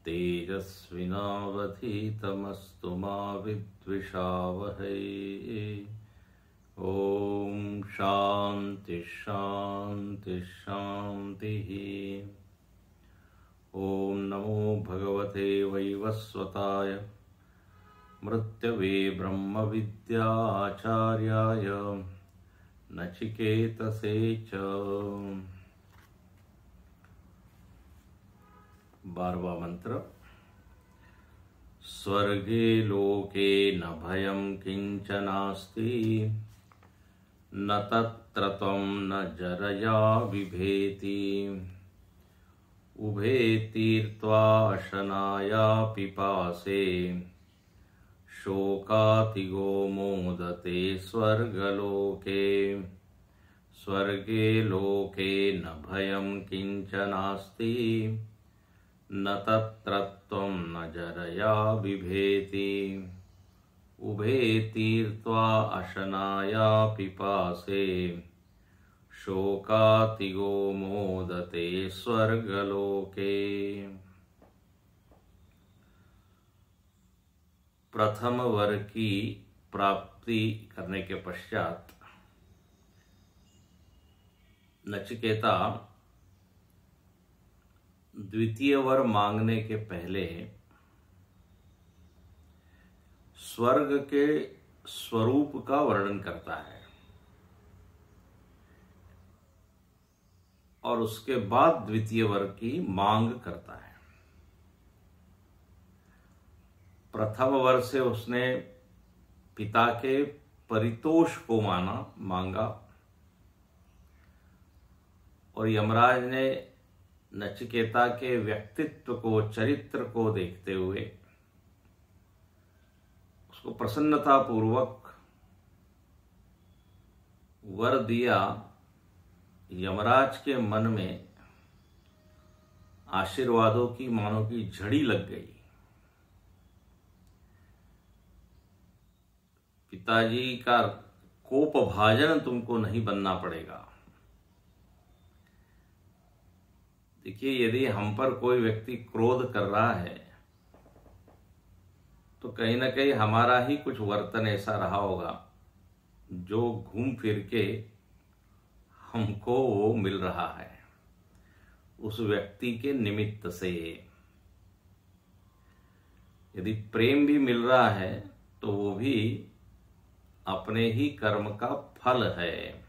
तेजस्विनावधीतमस्तु मा विद्विषावहै। ओम शांति शांति शांति। ओम नमो भगवते वैवस्वताय मृत्यवे ब्रह्म विद्याचार्याय नचिकेतसे च। 12वां मंत्र। स्वर्गे लोके न भयं किंचनास्ति न तत्र त्वं न जरया बिभेति। उभे तीर्त्वा शनाया पिपासे शोकातिगो मोदते स्वर्गलोके। स्वर्गे लोके न भयं किंचनास्ति न तत्र त्वं न जरया बिभेति। उभे तीर्त्वा अशनाया पिपासे शोकातिगो मोदते स्वर्गलोके। प्रथम वर की प्राप्ति करने के पश्चात नचिकेता द्वितीय वर मांगने के पहले स्वर्ग के स्वरूप का वर्णन करता है और उसके बाद द्वितीय वर की मांग करता है। प्रथम वर से उसने पिता के परितोष को मांगा और यमराज ने नचिकेता के व्यक्तित्व को, चरित्र को देखते हुए उसको प्रसन्नता पूर्वक वर दिया। यमराज के मन में आशीर्वादों की मानो की झड़ी लग गई। पिताजी का कोप भाजन तुमको नहीं बनना पड़ेगा। देखिए, यदि हम पर कोई व्यक्ति क्रोध कर रहा है तो कहीं ना कहीं हमारा ही कुछ वर्तन ऐसा रहा होगा जो घूम फिर के हमको वो मिल रहा है उस व्यक्ति के निमित्त से। यदि प्रेम भी मिल रहा है तो वो भी अपने ही कर्म का फल है।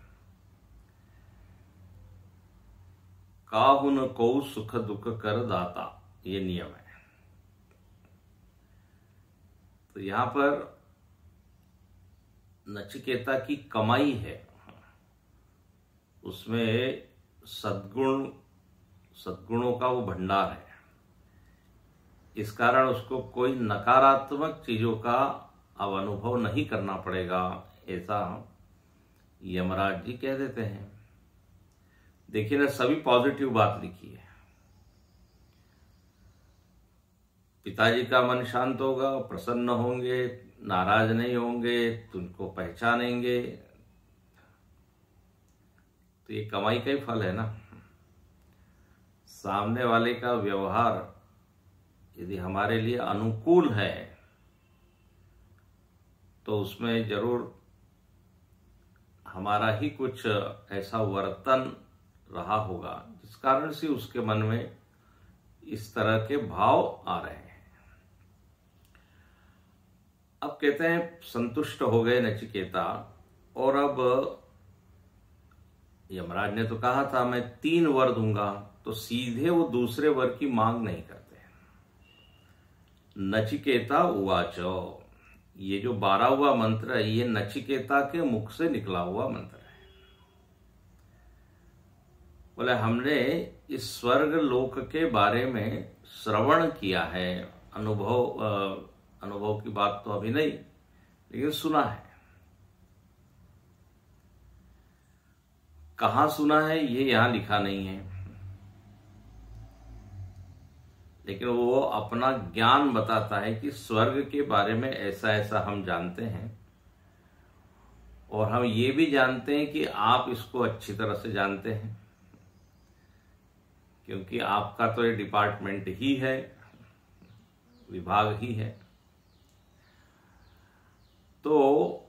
काहुन को सुख दुख कर दाता, ये नियम है। तो यहां पर नचिकेता की कमाई है, उसमें सद्गुणों का वो भंडार है। इस कारण उसको कोई नकारात्मक चीजों का अब अनुभव नहीं करना पड़ेगा, ऐसा यमराज जी कह देते हैं। देखिए ना, सभी पॉजिटिव बात लिखी है। पिताजी का मन शांत होगा, प्रसन्न होंगे, नाराज नहीं होंगे, तुमको पहचानेंगे, तो ये कमाई का ही फल है ना। सामने वाले का व्यवहार यदि हमारे लिए अनुकूल है तो उसमें जरूर हमारा ही कुछ ऐसा वर्तन रहा होगा जिस कारण से उसके मन में इस तरह के भाव आ रहे हैं। अब कहते हैं संतुष्ट हो गए नचिकेता, और अब यमराज ने तो कहा था मैं 3 वर दूंगा, तो सीधे वो दूसरे वर की मांग नहीं करते। नचिकेता उवाच, ये जो 12वां मंत्र है ये नचिकेता के मुख से निकला हुआ मंत्र है। बोले हमने इस स्वर्ग लोक के बारे में श्रवण किया है, अनुभव की बात तो अभी नहीं, लेकिन सुना है। कहां सुना है ये यहां लिखा नहीं है, लेकिन वो अपना ज्ञान बताता है कि स्वर्ग के बारे में ऐसा ऐसा हम जानते हैं, और हम ये भी जानते हैं कि आप इसको अच्छी तरह से जानते हैं क्योंकि आपका तो ये डिपार्टमेंट ही है, विभाग ही है, तो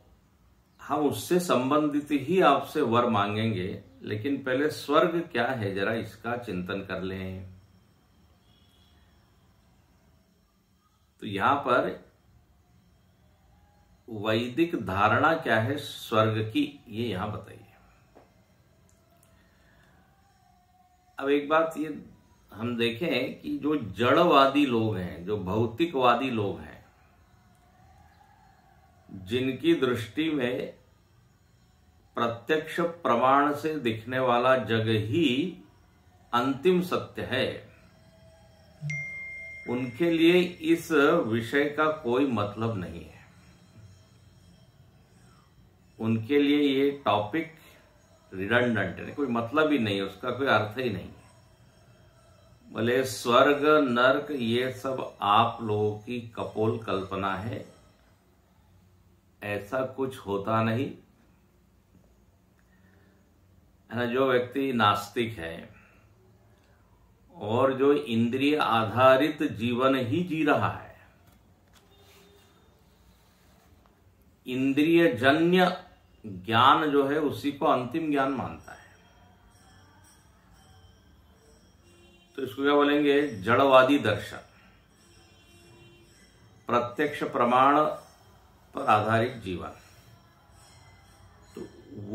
हम उससे संबंधित ही आपसे वर मांगेंगे। लेकिन पहले स्वर्ग क्या है जरा इसका चिंतन कर लें। तो यहां पर वैदिक धारणा क्या है स्वर्ग की, ये यहां बताइए। अब एक बात ये हम देखें कि जो जड़वादी लोग हैं, जो भौतिकवादी लोग हैं, जिनकी दृष्टि में प्रत्यक्ष प्रमाण से दिखने वाला जग ही अंतिम सत्य है, उनके लिए इस विषय का कोई मतलब नहीं है। उनके लिए ये टॉपिक रिडंडेंट है, कोई मतलब ही नहीं, उसका कोई अर्थ ही नहीं। बोले स्वर्ग नर्क ये सब आप लोगों की कपोल कल्पना है, ऐसा कुछ होता नहीं है ना। जो व्यक्ति नास्तिक है और जो इंद्रिय आधारित जीवन ही जी रहा है, इंद्रिय जन्य ज्ञान जो है उसी को अंतिम ज्ञान मानता है, तो इसको क्या बोलेंगे? जड़वादी दर्शन, प्रत्यक्ष प्रमाण पर आधारित जीवन। तो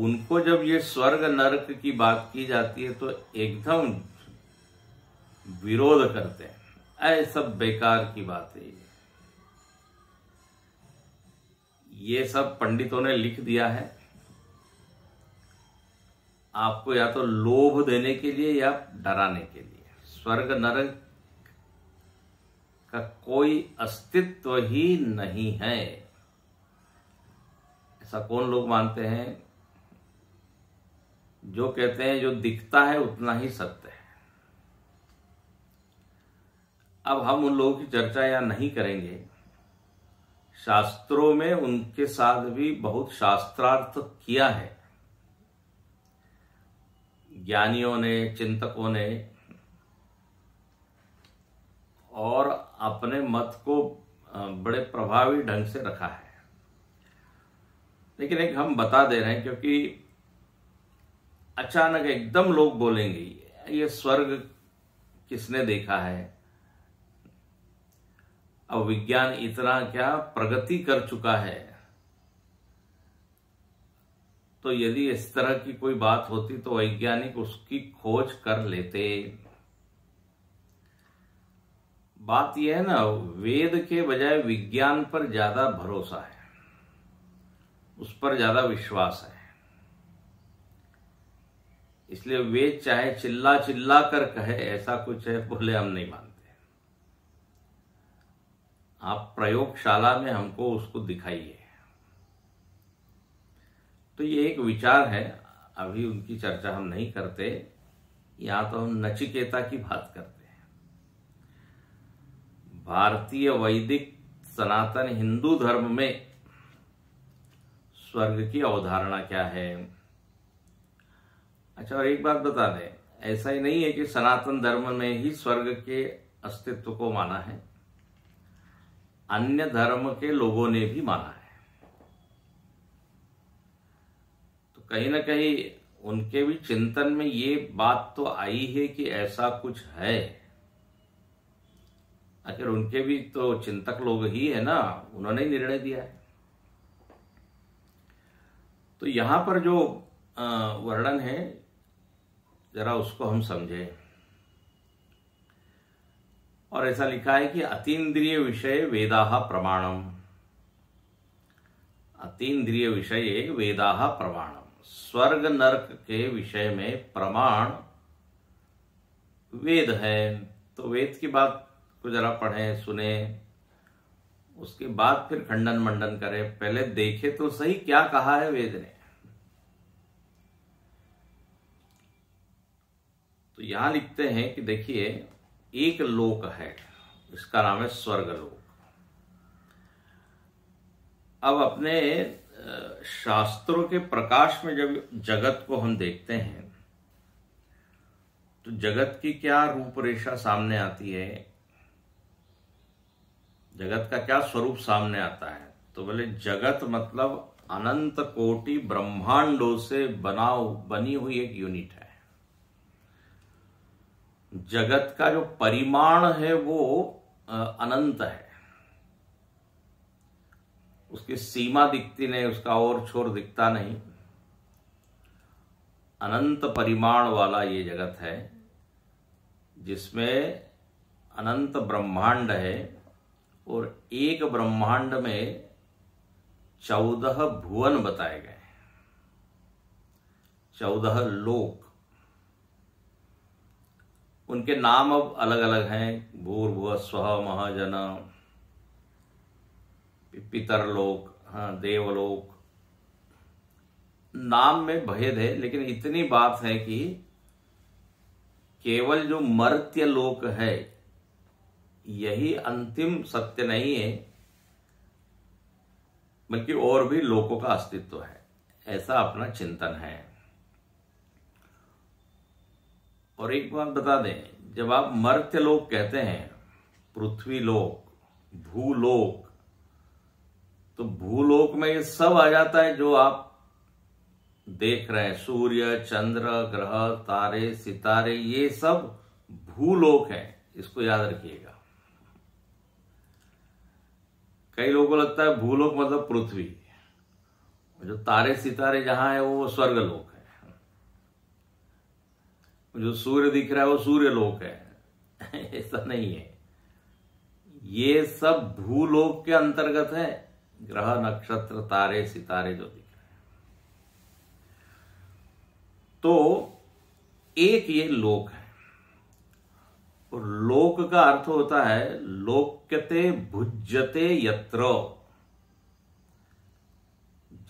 उनको जब ये स्वर्ग नरक की बात की जाती है तो एकदम विरोध करते हैं, ऐ सब बेकार की बात है, ये सब पंडितों ने लिख दिया है आपको या तो लोभ देने के लिए या डराने के लिए। स्वर्ग नरक का कोई अस्तित्व ही नहीं है, ऐसा कौन लोग मानते हैं? जो कहते हैं जो दिखता है उतना ही सत्य है। अब हम उन लोगों की चर्चा यहां नहीं करेंगे। शास्त्रों में उनके साथ भी बहुत शास्त्रार्थ किया है ज्ञानियों ने, चिंतकों ने, और अपने मत को बड़े प्रभावी ढंग से रखा है। लेकिन एक हम बता दे रहे हैं, क्योंकि अचानक एकदम लोग बोलेंगे ये स्वर्ग किसने देखा है, अब विज्ञान इतना क्या प्रगति कर चुका है, तो यदि इस तरह की कोई बात होती तो वैज्ञानिक उसकी खोज कर लेते। बात यह है ना, वेद के बजाय विज्ञान पर ज्यादा भरोसा है, उस पर ज्यादा विश्वास है। इसलिए वेद चाहे चिल्ला चिल्ला कर कहे ऐसा कुछ है, बोले हम नहीं मानते, आप प्रयोगशाला में हमको उसको दिखाइए। तो ये एक विचार है, अभी उनकी चर्चा हम नहीं करते। यहां तो हम नचिकेता की बात करते हैं। भारतीय वैदिक सनातन हिंदू धर्म में स्वर्ग की अवधारणा क्या है? अच्छा, और एक बात बता दें, ऐसा ही नहीं है कि सनातन धर्म में ही स्वर्ग के अस्तित्व को माना है, अन्य धर्म के लोगों ने भी माना है। तो कहीं ना कहीं उनके भी चिंतन में ये बात तो आई है कि ऐसा कुछ है। आखिर उनके भी तो चिंतक लोग ही है ना, उन्होंने ही निर्णय दिया है। तो यहां पर जो वर्णन है जरा उसको हम समझें। और ऐसा लिखा है कि अतीन्द्रिय विषय वेदाः प्रमाणम, अतीन्द्रिय विषय वेदाः प्रमाणम। स्वर्ग नरक के विषय में प्रमाण वेद है। तो वेद की बात को जरा पढ़ें, सुने, उसके बाद फिर खंडन मंडन करें। पहले देखे तो सही क्या कहा है वेद ने। तो यहां लिखते हैं कि देखिए, एक लोक है, इसका नाम है स्वर्गलोक। अब अपने शास्त्रों के प्रकाश में जब जगत को हम देखते हैं तो जगत की क्या रूपरेखा सामने आती है, जगत का क्या स्वरूप सामने आता है? तो बोले जगत मतलब अनंत कोटि ब्रह्मांडों से बनी हुई एक यूनिट है। जगत का जो परिमाण है वो अनंत है, उसकी सीमा दिखती नहीं, उसका और छोर दिखता नहीं। अनंत परिमाण वाला ये जगत है जिसमें अनंत ब्रह्मांड है, और एक ब्रह्मांड में 14 भुवन बताए गए, 14 लोक। उनके नाम अब अलग अलग हैं, भूर्भुवः स्वः महाजन, पितरलोक, हाँ देवलोक, नाम में भेद है। लेकिन इतनी बात है कि केवल जो मर्त्य लोक है यही अंतिम सत्य नहीं है, बल्कि और भी लोकों का अस्तित्व है, ऐसा अपना चिंतन है। और एक बात बता दें, जब आप मर्त्य लोक कहते हैं, पृथ्वी लोक, भूलोक, तो भूलोक में ये सब आ जाता है जो आप देख रहे हैं, सूर्य, चंद्र, ग्रह, तारे, सितारे, ये सब भूलोक है, इसको याद रखिएगा। कई लोगों को लगता है भूलोक मतलब पृथ्वी, जो तारे सितारे जहां है वो स्वर्गलोक है, जो सूर्य दिख रहा है वो सूर्यलोक है। ऐसा नहीं है, ये सब भूलोक के अंतर्गत है, ग्रह, नक्षत्र, तारे, सितारे जो दिख रहे हैं। तो एक ये लोक है, और लोक का अर्थ होता है लोक्यते भुज्यते यत्र,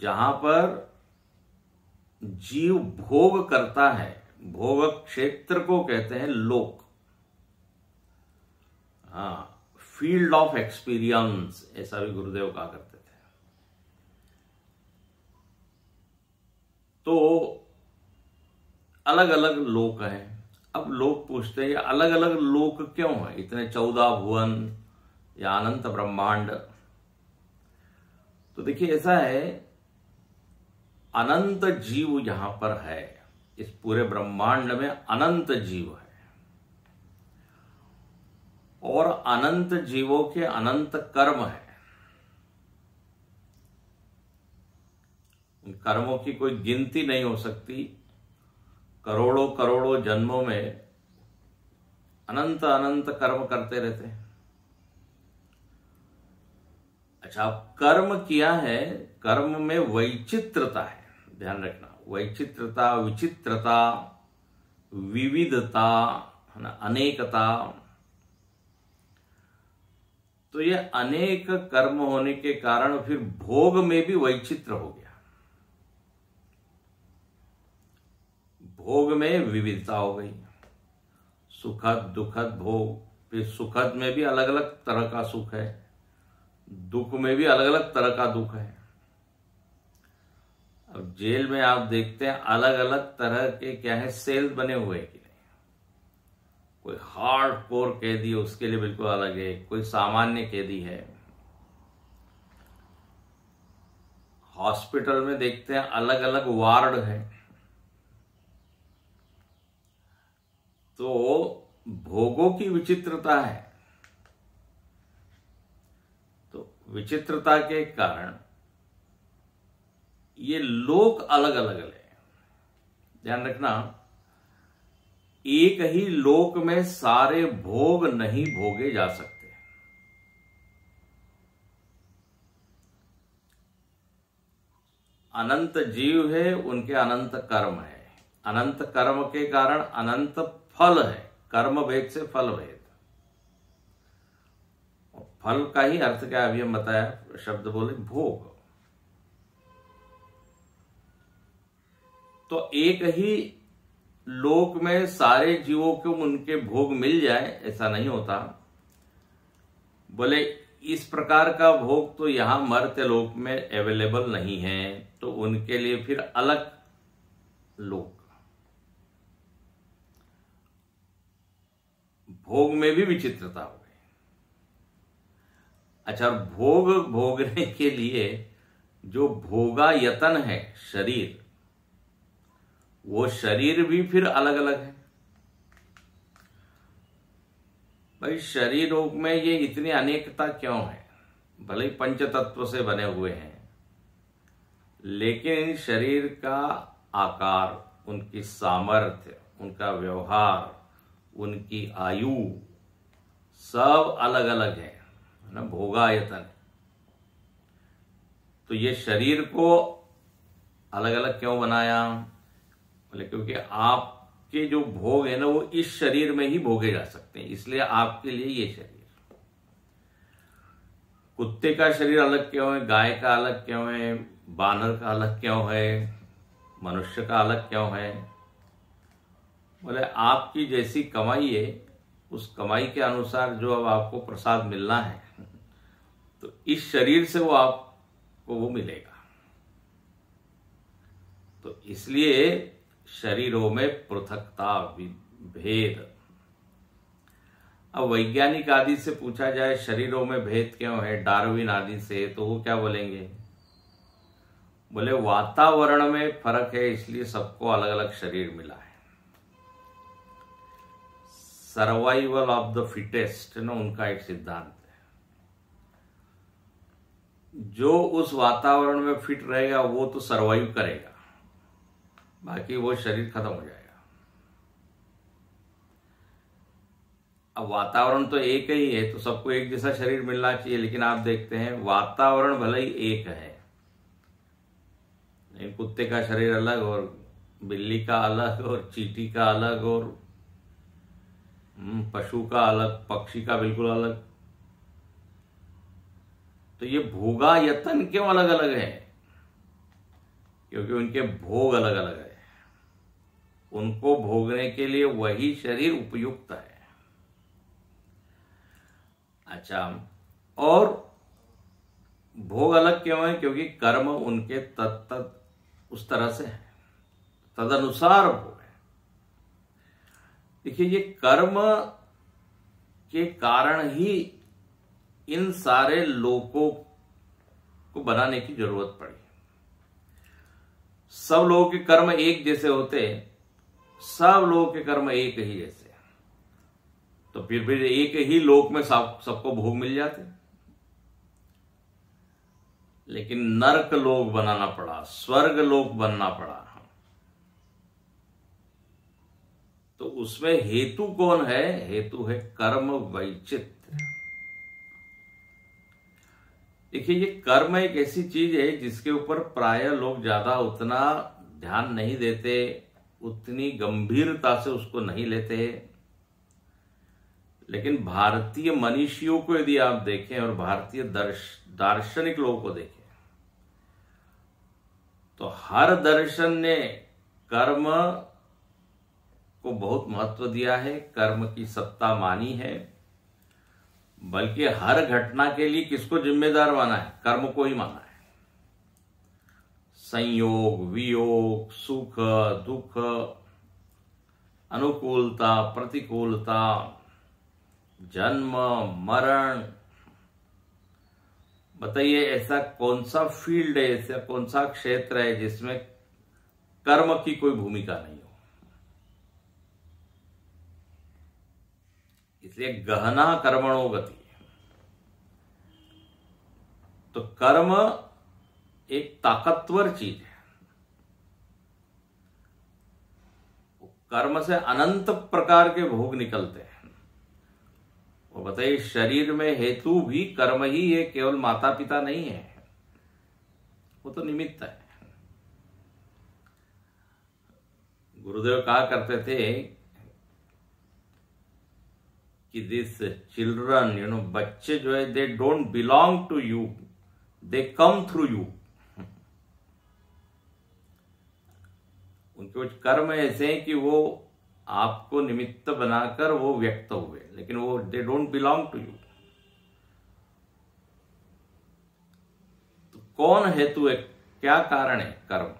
जहां पर जीव भोग करता है, भोग क्षेत्र को कहते हैं लोक। हाँ, फील्ड ऑफ एक्सपीरियंस, ऐसा भी गुरुदेव कहा करते थे। तो अलग अलग लोक हैं। अब लोग पूछते हैं अलग अलग लोक क्यों है, इतने 14 भुवन या अनंत ब्रह्मांड? तो देखिए ऐसा है, अनंत जीव यहां पर है, इस पूरे ब्रह्मांड में अनंत जीव है, और अनंत जीवों के अनंत कर्म है। उन कर्मों की कोई गिनती नहीं हो सकती, करोड़ों करोड़ों जन्मों में अनंत अनंत कर्म करते रहते हैं। अच्छा, अब कर्म किया है, कर्म में वैचित्रता है, ध्यान रखना, वैचित्रता, विचित्रता, विविधता, है ना, अनेकता। तो ये अनेक कर्म होने के कारण फिर भोग में भी वैचित्र हो गया, भोग में विविधता हो गई, सुखद दुखद भोग। फिर सुखद में भी अलग अलग तरह का सुख है, दुख में भी अलग अलग तरह का दुख है। अब जेल में आप देखते हैं अलग अलग तरह के क्या है, सेल बने हुए कि नहीं। कोई हार्ड कोर कैदी, उसके लिए बिल्कुल अलग है, कोई सामान्य कैदी है। हॉस्पिटल में देखते हैं अलग अलग वार्ड है। तो भोगों की विचित्रता है, तो विचित्रता के कारण ये लोक अलग अलग है। ध्यान रखना, एक ही लोक में सारे भोग नहीं भोगे जा सकते। अनंत जीव है, उनके अनंत कर्म है, अनंत कर्म के कारण अनंत फल है, कर्म भेद से फल भेद। फल का ही अर्थ क्या अभी हम बताया, शब्द बोले भोग। तो एक ही लोक में सारे जीवों को उनके भोग मिल जाए, ऐसा नहीं होता। बोले इस प्रकार का भोग तो यहां मर्त्य लोक में अवेलेबल नहीं है, तो उनके लिए फिर अलग लोक। भोग में भी विचित्रता हो गई। अच्छा, भोग भोगने के लिए जो भोगा यतन है शरीर, वो शरीर भी फिर अलग अलग है। भाई शरीरों में ये इतनी अनेकता क्यों है? भले ही पंच तत्व से बने हुए हैं, लेकिन शरीर का आकार, उनकी सामर्थ्य, उनका व्यवहार, उनकी आयु सब अलग अलग है ना, भोगायतन। तो ये शरीर को अलग अलग क्यों बनाया? बोले क्योंकि आपके जो भोग है ना, वो इस शरीर में ही भोगे जा सकते हैं, इसलिए आपके लिए ये शरीर। कुत्ते का शरीर अलग क्यों है, गाय का अलग क्यों है, बानर का अलग क्यों है, मनुष्य का अलग क्यों है? बोले आपकी जैसी कमाई है, उस कमाई के अनुसार जो अब आपको प्रसाद मिलना है, तो इस शरीर से वो आपको वो मिलेगा। तो इसलिए शरीरों में पृथकता, भेद। अब वैज्ञानिक आदि से पूछा जाए शरीरों में भेद क्यों है, डार्विन आदि से, तो वो क्या बोलेंगे? बोले वातावरण में फर्क है, इसलिए सबको अलग अलग शरीर मिला है। सर्वाइवल ऑफ द फिटेस्ट ना उनका एक सिद्धांत है। जो उस वातावरण में फिट रहेगा वो तो सर्वाइव करेगा, बाकी वो शरीर खत्म हो जाएगा। अब वातावरण तो एक ही है, तो सबको एक जैसा शरीर मिलना चाहिए, लेकिन आप देखते हैं वातावरण भले ही एक है, कुत्ते का शरीर अलग और बिल्ली का अलग और चींटी का अलग और पशु का अलग, पक्षी का बिल्कुल अलग। तो ये भोगा यतन क्यों अलग अलग है? क्योंकि उनके भोग अलग अलग है, उनको भोगने के लिए वही शरीर उपयुक्त है। अच्छा, और भोग अलग क्यों है? क्योंकि कर्म उनके तत्त उस तरह से है, तदनुसार भोग है। देखिए, ये कर्म के कारण ही इन सारे लोकों को बनाने की जरूरत पड़ी। सब लोगों के कर्म एक जैसे होते, सब लोगों के कर्म एक ही जैसे, तो फिर एक ही लोक में सबको भोग मिल जाते। लेकिन नरक लोक बनाना पड़ा, स्वर्ग लोक बनना पड़ा। तो उसमें हेतु कौन है? हेतु है कर्म वैचित्र्य। देखिए, ये कर्म एक ऐसी चीज है जिसके ऊपर प्राय लोग ज्यादा उतना ध्यान नहीं देते, उतनी गंभीरता से उसको नहीं लेते। लेकिन भारतीय मनीषियों को यदि आप देखें और भारतीय दार्शनिक लोगों को देखें, तो हर दर्शन ने कर्म को बहुत महत्व दिया है, कर्म की सत्ता मानी है। बल्कि हर घटना के लिए किसको जिम्मेदार माना है? कर्म को ही माना है। संयोग, वियोग, सुख दुख, अनुकूलता, प्रतिकूलता, जन्म मरण, बताइए ऐसा कौन सा फील्ड है, ऐसा कौन सा क्षेत्र है जिसमें कर्म की कोई भूमिका नहीं हो? इसलिए गहना कर्मणो गति। तो कर्म एक ताकतवर चीज है। कर्म से अनंत प्रकार के भोग निकलते हैं। और बताइए, शरीर में हेतु भी कर्म ही है, केवल माता पिता नहीं है, वो तो निमित्त है। गुरुदेव कहा करते थे कि दिस चिल्ड्रन, बच्चे जो है, they don't belong to you, they come through you. उनके कुछ कर्म ऐसे हैं कि वो आपको निमित्त बनाकर वो व्यक्त हुए, लेकिन वो they don't belong to you. तो कौन हेतु है, क्या कारण है? कर्म।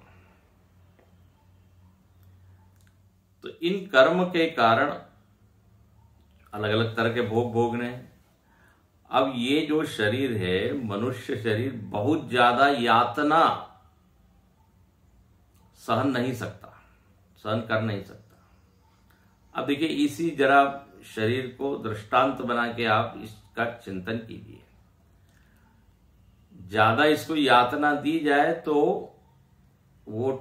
तो इन कर्म के कारण अलग अलग तरह के भोग भोगने हैं। अब ये जो शरीर है, मनुष्य शरीर, बहुत ज्यादा यातना सहन नहीं सकता, सहन कर नहीं सकता। अब देखिए, इसी जरा शरीर को दृष्टांत बना के आप इसका चिंतन कीजिए। ज्यादा इसको यातना दी जाए तो वो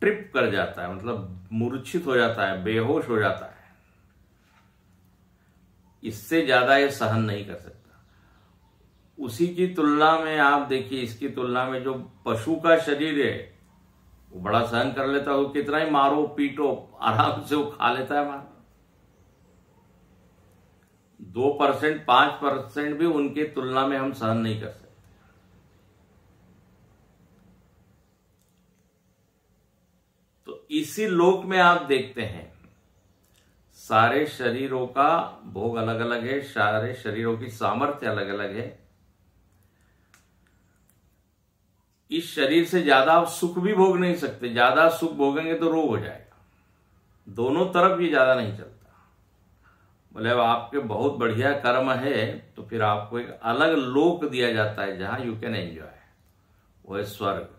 ट्रिप कर जाता है, मतलब मूर्छित हो जाता है, बेहोश हो जाता है। इससे ज्यादा ये सहन नहीं कर सकता। उसी की तुलना में आप देखिए, इसकी तुलना में जो पशु का शरीर है वो बड़ा सहन कर लेता है। वो कितना ही मारो पीटो, आराम से वो खा लेता है मार। 2% 5% भी उनके तुलना में हम सहन नहीं कर सकते। तो इसी लोक में आप देखते हैं, सारे शरीरों का भोग अलग अलग है, सारे शरीरों की सामर्थ्य अलग अलग है। इस शरीर से ज्यादा आप सुख भी भोग नहीं सकते। ज्यादा सुख भोगेंगे तो रोग हो जाएगा। दोनों तरफ ये ज्यादा नहीं चलता। मतलब आपके बहुत बढ़िया कर्म है तो फिर आपको एक अलग लोक दिया जाता है जहां यू कैन एंजॉय, वो है स्वर्ग।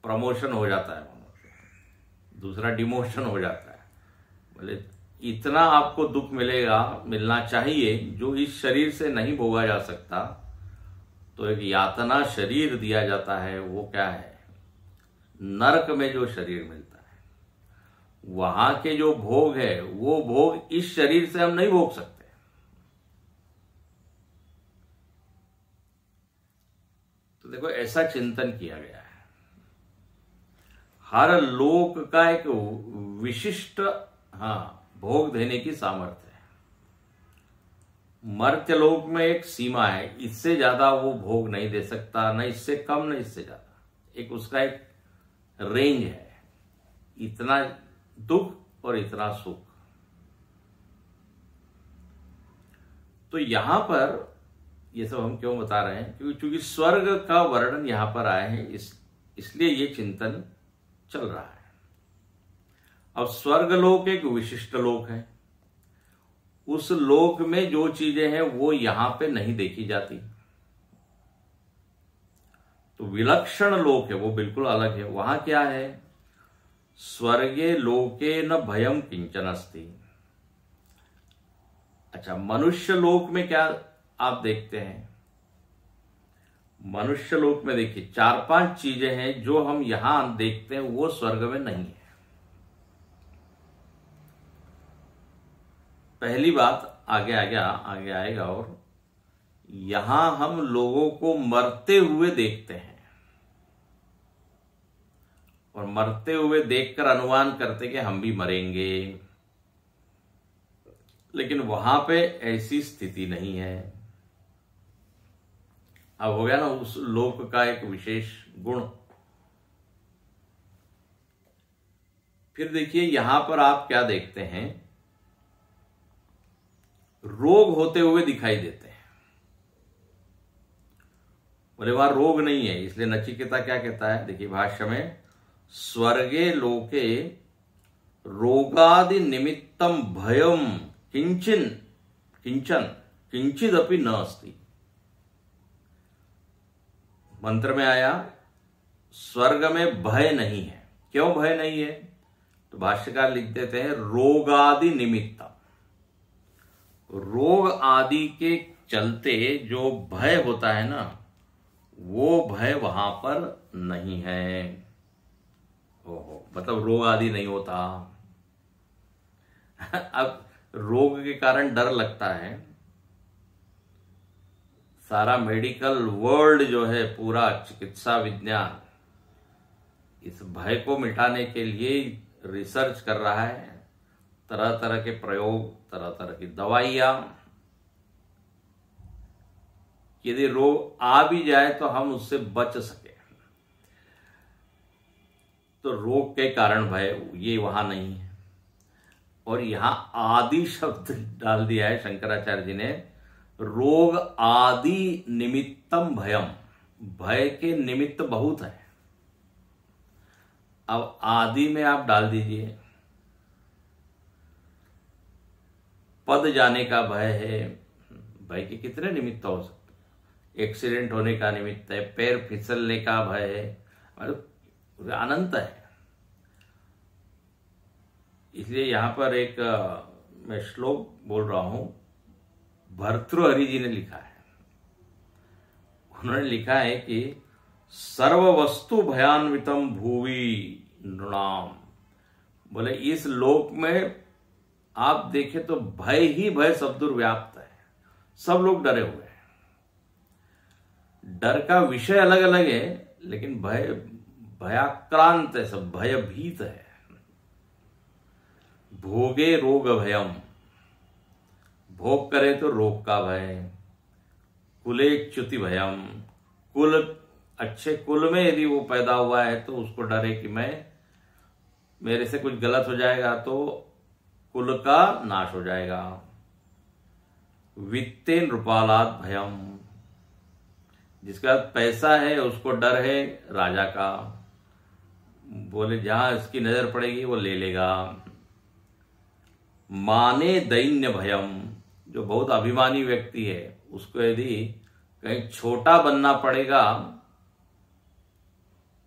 प्रमोशन हो जाता है, दूसरा डिमोशन हो जाता है। बोले इतना आपको दुख मिलना चाहिए जो इस शरीर से नहीं भोगा जा सकता। तो एक यातना शरीर दिया जाता है। वो क्या है? नरक में जो शरीर मिलता है, वहां के जो भोग है वो भोग इस शरीर से हम नहीं भोग सकते। तो देखो, ऐसा चिंतन किया गया है। हर लोक का एक विशिष्ट भोग देने की सामर्थ्य है। मर्त्य लोक में एक सीमा है, इससे ज्यादा वो भोग नहीं दे सकता, न इससे कम न इससे ज्यादा। एक उसका एक रेंज है, इतना दुख और इतना सुख। तो यहां पर ये सब हम क्यों बता रहे हैं? क्योंकि स्वर्ग का वर्णन यहां पर आए हैं, इसलिए ये चिंतन चल रहा है। अब स्वर्ग लोक एक विशिष्ट लोक है। उस लोक में जो चीजें हैं वो यहां पे नहीं देखी जाती। तो विलक्षण लोक है, वो बिल्कुल अलग है। वहां क्या है? स्वर्गे लोके न भयम किंचन अस्ति। अच्छा, मनुष्य लोक में क्या आप देखते हैं? मनुष्य लोक में देखिए 4-5 चीजें हैं जो हम यहां देखते हैं, वो स्वर्ग में नहीं है। पहली बात आगे आएगा। और यहां हम लोगों को मरते हुए देखते हैं और मरते हुए देखकर अनुमान करते कि हम भी मरेंगे। लेकिन वहां पे ऐसी स्थिति नहीं है। अब हो गया ना उस लोक का एक विशेष गुण। फिर देखिए, यहां पर आप क्या देखते हैं? रोग होते हुए दिखाई देते हैं। बोले वहां रोग नहीं है, इसलिए नचिकेता क्या कहता है? देखिए भाष्य में, स्वर्गे लोके रोगादि निमित्तम भयम किंचन किंचिदपि न अस्ति। मंत्र में आया स्वर्ग में भय नहीं है। क्यों भय नहीं है? तो भाष्यकार लिख देते हैं, रोगादि निमित्तम। रोग आदि के चलते जो भय होता है ना, वो भय वहां पर नहीं है। ओहो, मतलब रोग आदि नहीं होता। अब रोग के कारण डर लगता है। सारा मेडिकल वर्ल्ड जो है, पूरा चिकित्सा विज्ञान इस भय को मिटाने के लिए रिसर्च कर रहा है। तरह तरह के प्रयोग, तरह तरह की दवाइयां। यदि रोग आ भी जाए तो हम उससे बच सके। तो रोग के कारण भय ये वहां नहीं है। और यहां आदि शब्द डाल दिया है शंकराचार्य जी ने। रोग आदि निमित्तम भयम। भय के निमित्त बहुत है। अब आदि में आप डाल दीजिए, पद जाने का भय है। भय के कितने निमित्त हो सकते हैं। एक्सीडेंट होने का निमित्त है, पैर फिसलने का भय है, मतलब अनंत है। इसलिए यहां पर एक मैं श्लोक बोल रहा हूं, भर्तृहरि जी ने लिखा है। उन्होंने लिखा है कि सर्व वस्तु भयान्वितम भूवि नृणाम, बोले इस लोक में आप देखें तो भय ही भय सब दूर व्याप्त है। सब लोग डरे हुए हैं। डर का विषय अलग अलग है, लेकिन भय भयाक्रांत है, सब भयभीत है। भोगे रोग भयम, भोग करे तो रोग का भय। कुले च्युति भयम, कुल अच्छे कुल में यदि वो पैदा हुआ है तो उसको डरे कि मेरे से कुछ गलत हो जाएगा तो कुल का नाश हो जाएगा। वित्ते नृपालात भयम, जिसका पैसा है उसको डर है राजा का, बोले जहां इसकी नजर पड़ेगी वो ले लेगा। माने दैन्य भयम, जो बहुत अभिमानी व्यक्ति है उसको यदि कहीं छोटा बनना पड़ेगा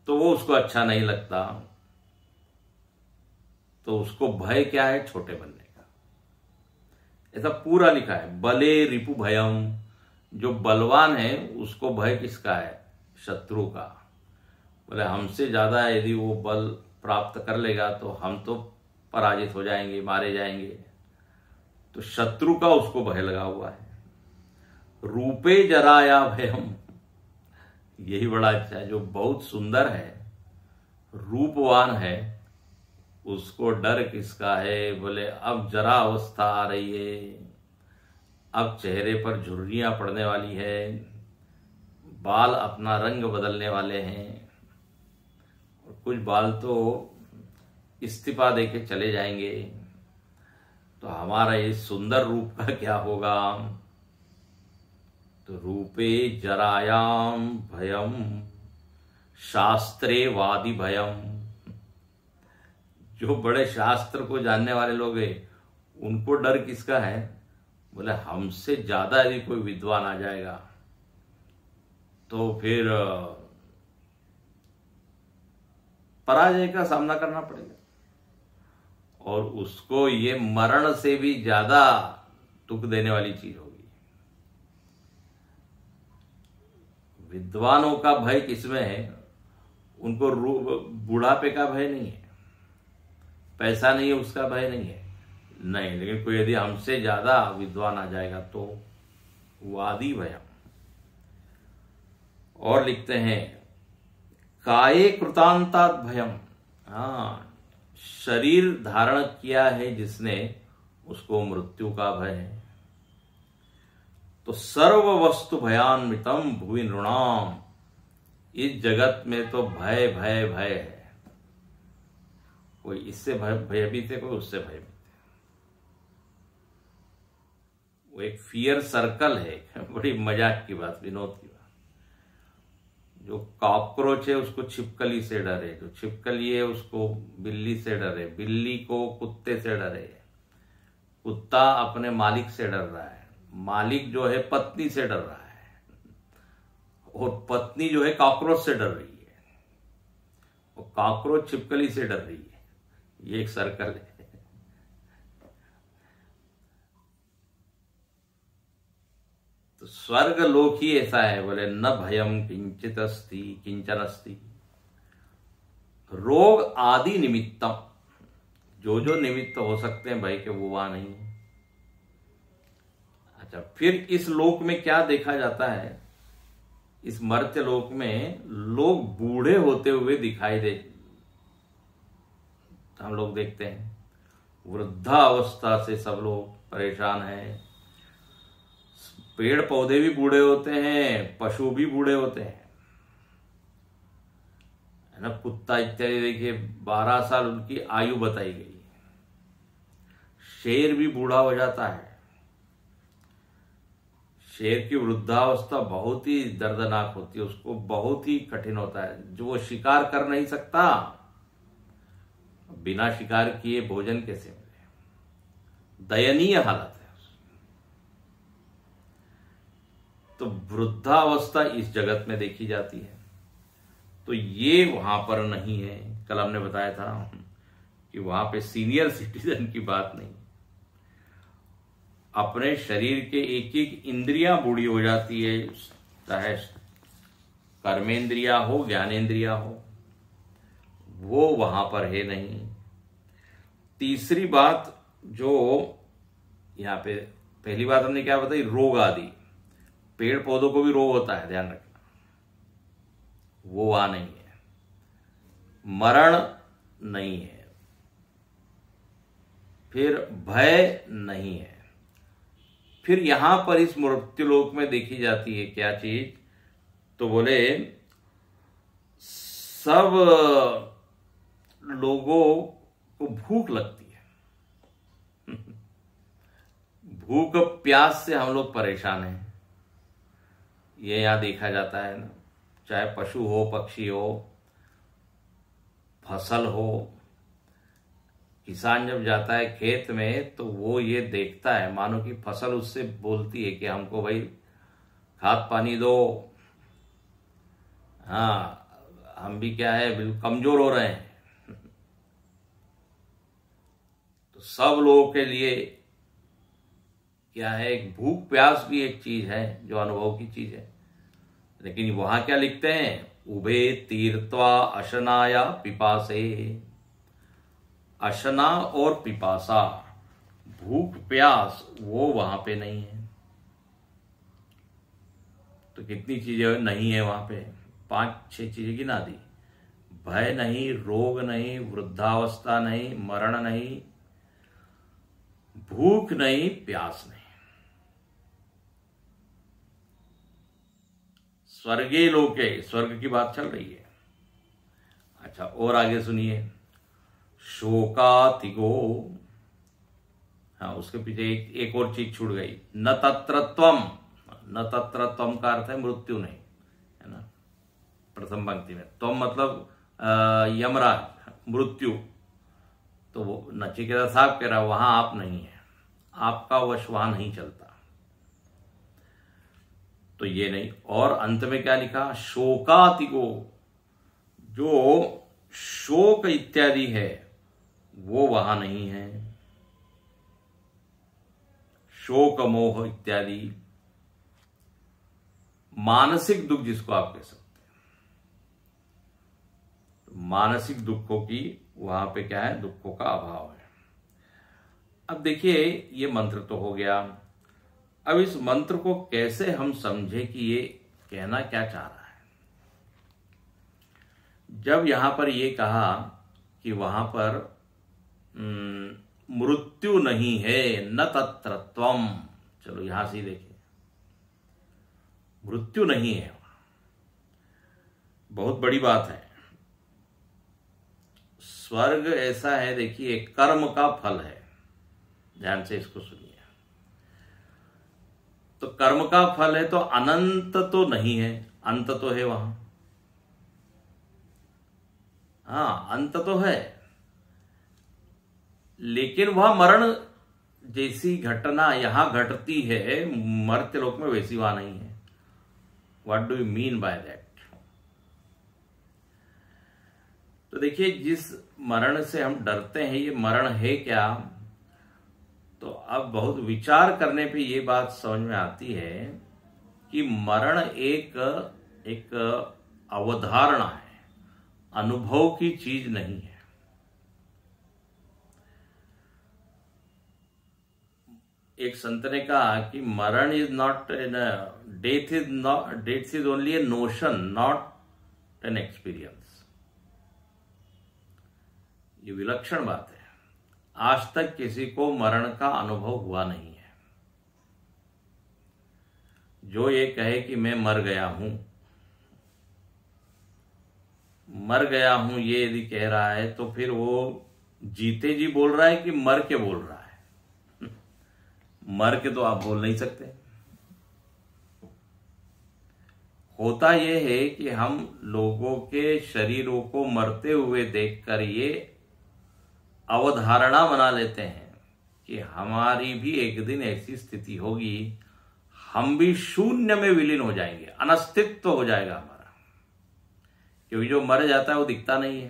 तो वो उसको अच्छा नहीं लगता, तो उसको भय क्या है, छोटे बनने का। ऐसा पूरा लिखा है। बले रिपु भयम, जो बलवान है उसको भय किसका है, शत्रु का। बोले हमसे ज्यादा यदि वो बल प्राप्त कर लेगा तो हम तो पराजित हो जाएंगे, मारे जाएंगे, तो शत्रु का उसको भय लगा हुआ है। रूपे जराया भयम, यही बड़ा अच्छा है। जो बहुत सुंदर है, रूपवान है, उसको डर किसका है, बोले अब जरा अवस्था आ रही है, अब चेहरे पर झुर्रियां पड़ने वाली है, बाल अपना रंग बदलने वाले हैं, और कुछ बाल तो इस्तीफा देके चले जाएंगे, तो हमारा ये सुंदर रूप का क्या होगा। तो रूपे जरायाम भयम शास्त्रे वादी भयम, जो बड़े शास्त्र को जानने वाले लोग हैं उनको डर किसका है, बोले हमसे ज्यादा यदि कोई विद्वान आ जाएगा तो फिर पराजय का सामना करना पड़ेगा, और उसको ये मरण से भी ज्यादा दुख देने वाली चीज होगी। विद्वानों का भय किसमें है, उनको बुढ़ापे का भय नहीं है, पैसा नहीं है उसका भय नहीं है, नहीं, लेकिन कोई यदि हमसे ज्यादा विद्वान आ जाएगा तो वादी भयम। और लिखते हैं काये कृतांतात भयम, हाँ, शरीर धारण किया है जिसने उसको मृत्यु का भय है। तो सर्व वस्तु भयान्वितम भुवि नृणाम, इस जगत में तो भय भय भय है। कोई इससे भयभीत है, कोई उससे भयभीत है। वो एक फियर सर्कल है। बड़ी मजाक की बात, विनोद की बात। जो कॉकरोच है उसको छिपकली से डर है, जो छिपकली है उसको बिल्ली से डर है, बिल्ली को कुत्ते से डर है, कुत्ता अपने मालिक से डर रहा है, मालिक जो है पत्नी से डर रहा है, और पत्नी जो है कॉकरोच से डर रही है, और कॉकरोच छिपकली से डर रही है। ये एक सर्कल है। तो स्वर्ग लोक ही ऐसा है, बोले न भयम किंचित अस्ति किंचन अस्ति। रोग आदि निमित्तम, जो जो निमित्त हो सकते हैं भय के वो वहां नहीं है। अच्छा, फिर इस लोक में क्या देखा जाता है, इस मर्त्य लोक में लोग बूढ़े होते हुए दिखाई दे, हम लोग देखते हैं। वृद्धावस्था से सब लोग परेशान हैं। पेड़ पौधे भी बूढ़े होते हैं, पशु भी बूढ़े होते हैं, है ना। कुत्ता इत्यादि देखिए 12 साल उनकी आयु बताई गई। शेर भी बूढ़ा हो जाता है। शेर की वृद्धावस्था बहुत ही दर्दनाक होती है, उसको बहुत ही कठिन होता है। जो वो शिकार कर नहीं सकता, बिना शिकार किए भोजन कैसे मिले, दयनीय हालत है। तो वृद्धावस्था इस जगत में देखी जाती है, तो ये वहां पर नहीं है। कल हमने बताया था कि वहां पे सीनियर सिटीजन की बात नहीं, अपने शरीर के एक एक इंद्रियां बूढ़ी हो जाती है, चाहे कर्मेंद्रिया हो ज्ञानेंद्रिया हो, वो वहां पर है नहीं। तीसरी बात जो यहाँ पे, पहली बात हमने क्या बताई, रोग आदि, पेड़ पौधों को भी रोग होता है, ध्यान रखना, वो वहां नहीं है। मरण नहीं है, फिर भय नहीं है। फिर यहां पर इस मृत्युलोक में देखी जाती है क्या चीज, तो बोले सब लोगों को भूख लगती है। भूख प्यास से हम लोग परेशान हैं, ये यहां देखा जाता है ना, चाहे पशु हो, पक्षी हो, फसल हो। किसान जब जाता है खेत में तो वो ये देखता है, मानो कि फसल उससे बोलती है कि हमको भाई खाद पानी दो, हाँ हम भी क्या है बिल्कुल कमजोर हो रहे हैं। तो सब लोगों के लिए क्या है, एक भूख प्यास भी एक चीज है जो अनुभव की चीज है। लेकिन वहां क्या लिखते हैं, उभे तीर्थवा अशनाया पिपासे। अशना और पिपासा, भूख प्यास, वो वहां पे नहीं है। तो कितनी चीजें नहीं है वहां पे, 5-6 चीजें गिना दी। भय नहीं, रोग नहीं, वृद्धावस्था नहीं, मरण नहीं, भूख नहीं, प्यास नहीं। स्वर्गीय लोके, स्वर्ग की बात चल रही है। अच्छा और आगे सुनिए, शोकातिगो, हाँ उसके पीछे एक और चीज छूट गई, न तत्रत्वम। न तत्रत्वम का अर्थ है मृत्यु नहीं, है ना, प्रथम पंक्ति में। त्वम मतलब यमराज, मृत्यु। तो वो नचिकेता साहब कह रहा वहां आप नहीं है, आपका वश वहां नहीं चलता, तो ये नहीं। और अंत में क्या लिखा, शोकातिगो, जो शोक इत्यादि है वो वहां नहीं है। शोक मोह इत्यादि, मानसिक दुख जिसको आप कह सकते हैं, तो मानसिक दुखों की वहां पे क्या है, दुखों का अभाव है। अब देखिए ये मंत्र तो हो गया। अब इस मंत्र को कैसे हम समझे कि ये कहना क्या चाह रहा है। जब यहां पर ये कहा कि वहां पर मृत्यु नहीं है, न तत्रत्वम, चलो यहां से देखिए, मृत्यु नहीं है, बहुत बड़ी बात है। स्वर्ग ऐसा है, देखिए कर्म का फल है, ध्यान से इसको सुनिए। तो कर्म का फल है तो अनंत तो नहीं है, अंत तो है वहां, हाँ अंत तो है, लेकिन वह मरण जैसी घटना यहां घटती है मर्त्यलोक में, वैसी वहां नहीं है। What do you mean by that? तो देखिए जिस मरण से हम डरते हैं, ये मरण है क्या, तो अब बहुत विचार करने पे ये बात समझ में आती है कि मरण एक अवधारणा है, अनुभव की चीज नहीं है। एक संत ने कहा कि मरण is not an, death is only A notion, not an experience. ये विलक्षण बात है। आज तक किसी को मरण का अनुभव हुआ नहीं है। जो ये कहे कि मैं मर गया हूं, मर गया हूं ये यदि कह रहा है, तो फिर वो जीते जी बोल रहा है कि मर के बोल रहा है? मर के तो आप बोल नहीं सकते। होता यह है कि हम लोगों के शरीरों को मरते हुए देखकर ये अवधारणा बना लेते हैं कि हमारी भी एक दिन ऐसी स्थिति होगी, हम भी शून्य में विलीन हो जाएंगे, अनस्तित्व हो जाएगा हमारा, क्योंकि जो मर जाता है वो दिखता नहीं है।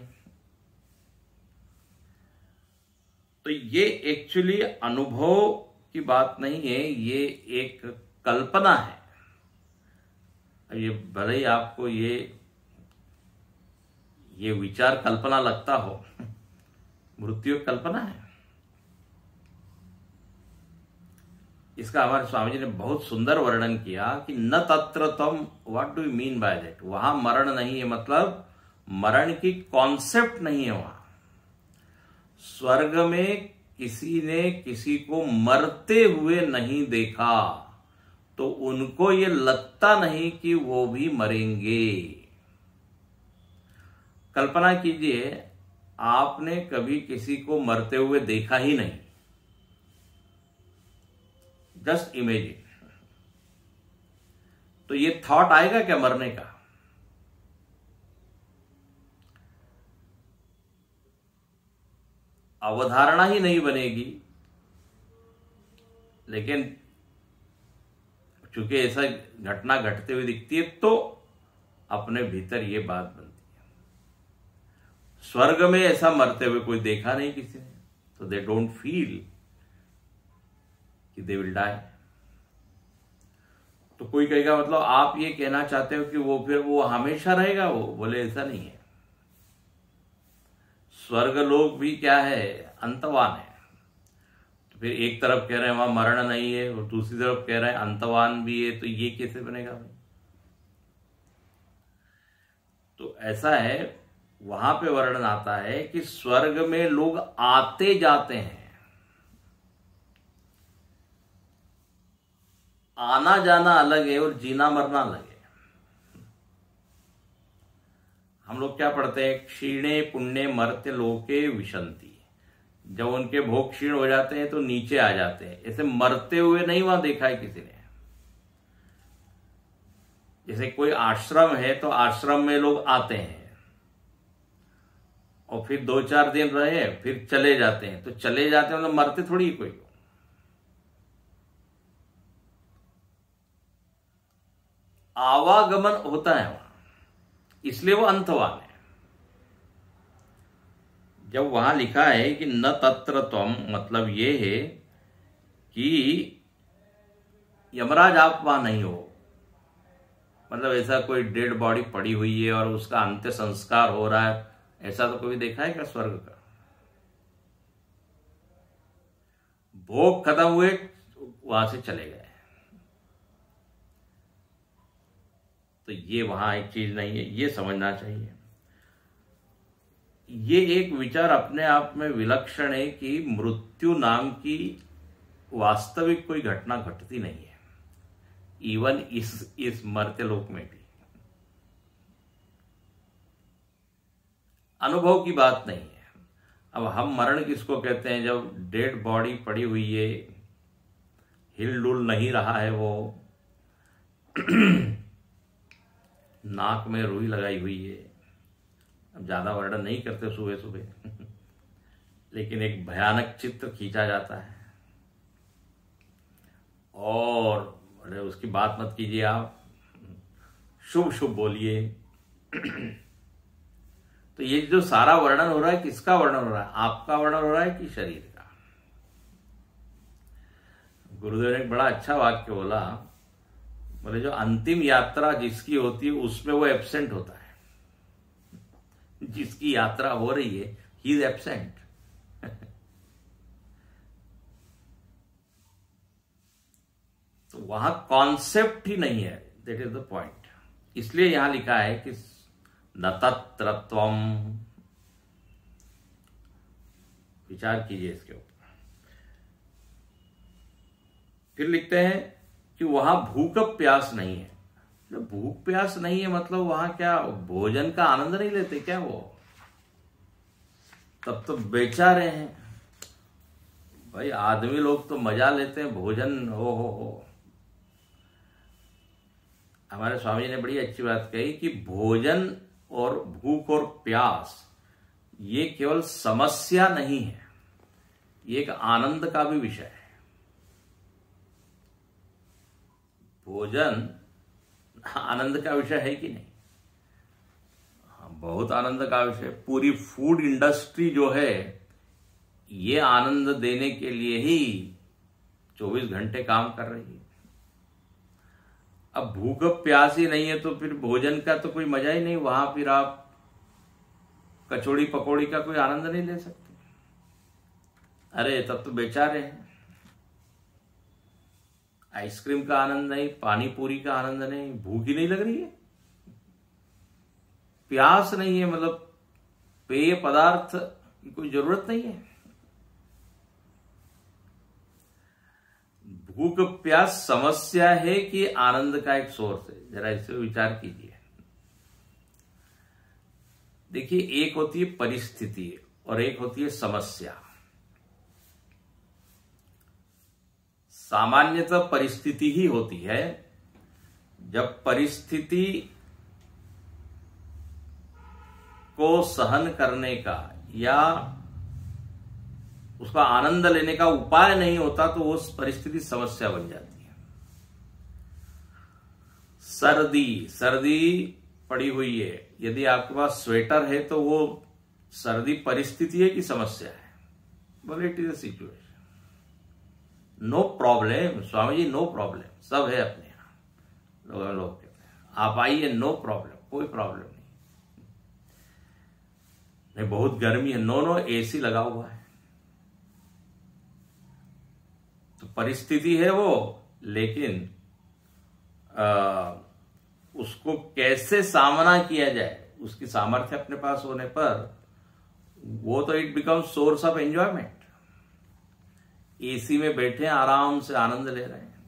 तो ये एक्चुअली अनुभव की बात नहीं है, ये एक कल्पना है। ये भले ही आपको ये विचार कल्पना लगता हो, मृत्यु एक कल्पना है। इसका हमारे स्वामी जी ने बहुत सुंदर वर्णन किया कि न तत्र तम, what do you mean by that. वहां मरण नहीं है, मतलब मरण की कॉन्सेप्ट नहीं है वहां। स्वर्ग में किसी ने किसी को मरते हुए नहीं देखा, तो उनको ये लगता नहीं कि वो भी मरेंगे। कल्पना कीजिए, आपने कभी किसी को मरते हुए देखा ही नहीं, जस्ट इमेजिन। तो ये थॉट आएगा क्या मरने का? अवधारणा ही नहीं बनेगी। लेकिन चूंकि ऐसा घटना घटते हुए दिखती है, तो अपने भीतर ये बात बनती है। स्वर्ग में ऐसा मरते हुए कोई देखा नहीं किसी ने, तो दे डोंट फील कि दे विल डाई। तो कोई कहेगा मतलब आप ये कहना चाहते हो कि वो फिर वो हमेशा रहेगा? वो बोले ऐसा नहीं है। स्वर्ग लोग भी क्या है, अंतवान है। तो फिर एक तरफ कह रहे हैं वहां मरण नहीं है, और दूसरी तरफ कह रहे हैं अंतवान भी है, तो ये कैसे बनेगा भाई? तो ऐसा है, वहां पे वर्णन आता है कि स्वर्ग में लोग आते जाते हैं। आना जाना अलग है और जीना मरना अलग है। हम लोग क्या पढ़ते हैं, क्षीणे पुण्य मर्त्य लोके विशंति। जब उनके भोग क्षीण हो जाते हैं तो नीचे आ जाते हैं। ऐसे मरते हुए नहीं वहां देखा है किसी ने। जैसे कोई आश्रम है तो आश्रम में लोग आते हैं और फिर 2-4 दिन रहे फिर चले जाते हैं। तो चले जाते हैं मतलब मरते थोड़ी ही कोई। आवागमन होता है वहां, इसलिए वो अंतवान है। जब वहां लिखा है कि न तत्र त्वम, मतलब ये है कि यमराज आप वहां नहीं हो। मतलब ऐसा कोई डेड बॉडी पड़ी हुई है और उसका अंत्य संस्कार हो रहा है, ऐसा तो कभी देखा है क्या स्वर्ग का? भोग खत्म हुए वहां से चले गए। तो ये वहां एक चीज नहीं है, ये समझना चाहिए। ये एक विचार अपने आप में विलक्षण है कि मृत्यु नाम की वास्तविक कोई घटना घटती नहीं है, इवन इस मर्त्य लोक में भी। अनुभव की बात नहीं है। अब हम मरण किसको कहते हैं? जब डेड बॉडी पड़ी हुई है, हिल डुल नहीं रहा है, वो नाक में रुई लगाई हुई है। अब ज्यादा वर्णन नहीं करते सुबह सुबह लेकिन एक भयानक चित्र खींचा जाता है और अरे उसकी बात मत कीजिए आप, शुभ शुभ बोलिए तो ये जो सारा वर्णन हो रहा है, किसका वर्णन हो रहा है? आपका वर्णन हो रहा है कि शरीर का? गुरुदेव ने एक बड़ा अच्छा वाक्य बोला, बोले जो अंतिम यात्रा जिसकी होती है उसमें वो एब्सेंट होता है। जिसकी यात्रा हो रही है, ही इज एब्सेंट। तो वहां कॉन्सेप्ट ही नहीं है, दैट इज द पॉइंट। इसलिए यहां लिखा है कि न तत्र त्वम। विचार कीजिए इसके ऊपर। फिर लिखते हैं कि वहां भूख प्यास नहीं है। जब भूख प्यास नहीं है मतलब वहां क्या भोजन का आनंद नहीं लेते क्या वो? तब तो बेचारे हैं भाई। आदमी लोग तो मजा लेते हैं भोजन, हो। हमारे स्वामी जी ने बड़ी अच्छी बात कही कि भोजन और भूख और प्यास ये केवल समस्या नहीं है, ये एक आनंद का भी विषय है। भोजन आनंद का विषय है कि नहीं? बहुत आनंद का विषय। पूरी फूड इंडस्ट्री जो है ये आनंद देने के लिए ही 24 घंटे काम कर रही है। अब भूख प्यास ही नहीं है तो फिर भोजन का तो कोई मजा ही नहीं। वहां फिर आप कचौड़ी पकौड़ी का कोई आनंद नहीं ले सकते। अरे तब तो बेचारे हैं। आइसक्रीम का आनंद नहीं, पानी पूरी का आनंद नहीं, भूख ही नहीं लग रही है, प्यास नहीं है, मतलब पेय पदार्थ की कोई जरूरत नहीं है। भूख प्यास समस्या है कि आनंद का एक सोर्स है? जरा इससे विचार कीजिए। देखिए, एक होती है परिस्थिति और एक होती है समस्या। सामान्यतः परिस्थिति ही होती है। जब परिस्थिति को सहन करने का या उसका आनंद लेने का उपाय नहीं होता तो वो परिस्थिति समस्या बन जाती है। सर्दी पड़ी हुई है, यदि आपके पास स्वेटर है तो वो सर्दी परिस्थिति है कि समस्या है? बोले it is a situation. No problem Swami ji, no problem, सब है अपने यहां। लोग कहते हैं आप आइए, नो प्रॉब्लम, कोई प्रॉब्लम नहीं, बहुत गर्मी है, नो एसी लगा हुआ है। तो परिस्थिति है वो, लेकिन उसको कैसे सामना किया जाए, उसकी सामर्थ्य अपने पास होने पर वो तो it becomes source of enjoyment. AC में बैठे आराम से आनंद ले रहे हैं।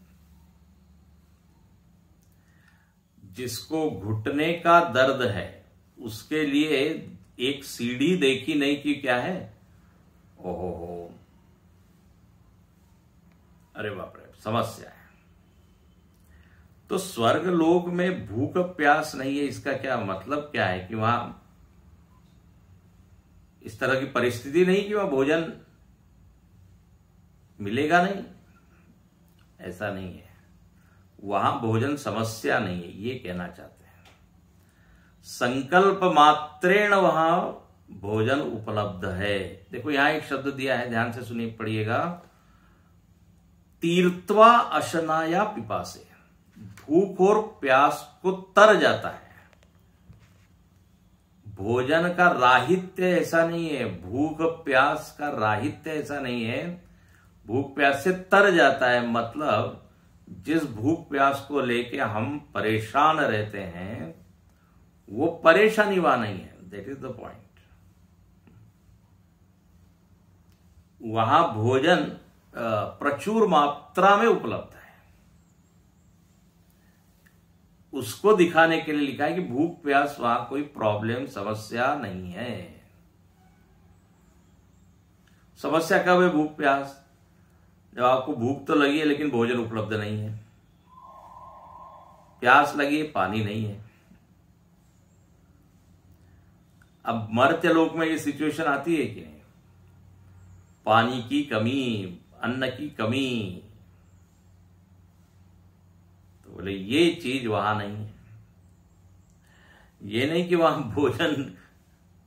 जिसको घुटने का दर्द है उसके लिए एक सीढ़ी देखी नहीं कि क्या है, ओहो, अरे बाप रे, समस्या है। तो स्वर्ग लोक में भूख प्यास नहीं है, इसका क्या मतलब क्या है कि वहां इस तरह की परिस्थिति नहीं कि वहां भोजन मिलेगा नहीं? ऐसा नहीं है। वहां भोजन समस्या नहीं है, ये कहना चाहते हैं। संकल्प मात्रेण वहां भोजन उपलब्ध है। देखो यहां एक शब्द दिया है, ध्यान से सुनिए, पढ़िएगा। तीर्थवा अशनाया पिपासे, भूख और प्यास को तर जाता है। भोजन का राहित्य ऐसा नहीं है, भूख प्यास का राहित्य ऐसा नहीं है, भूख प्यास से तर जाता है। मतलब जिस भूख प्यास को लेके हम परेशान रहते हैं वो परेशानी वहां नहीं है। That is the point. वहां भोजन प्रचुर मात्रा में उपलब्ध है। उसको दिखाने के लिए लिखा है कि भूख प्यास वहां कोई प्रॉब्लम समस्या नहीं है। समस्या कब है? भूख प्यास जब आपको भूख तो लगी है लेकिन भोजन उपलब्ध नहीं है, प्यास लगी है, पानी नहीं है। अब मर्त्य लोक में ये सिचुएशन आती है कि नहीं? पानी की कमी, अन्न की कमी, तो बोले ये चीज वहां नहीं है। ये नहीं कि वहां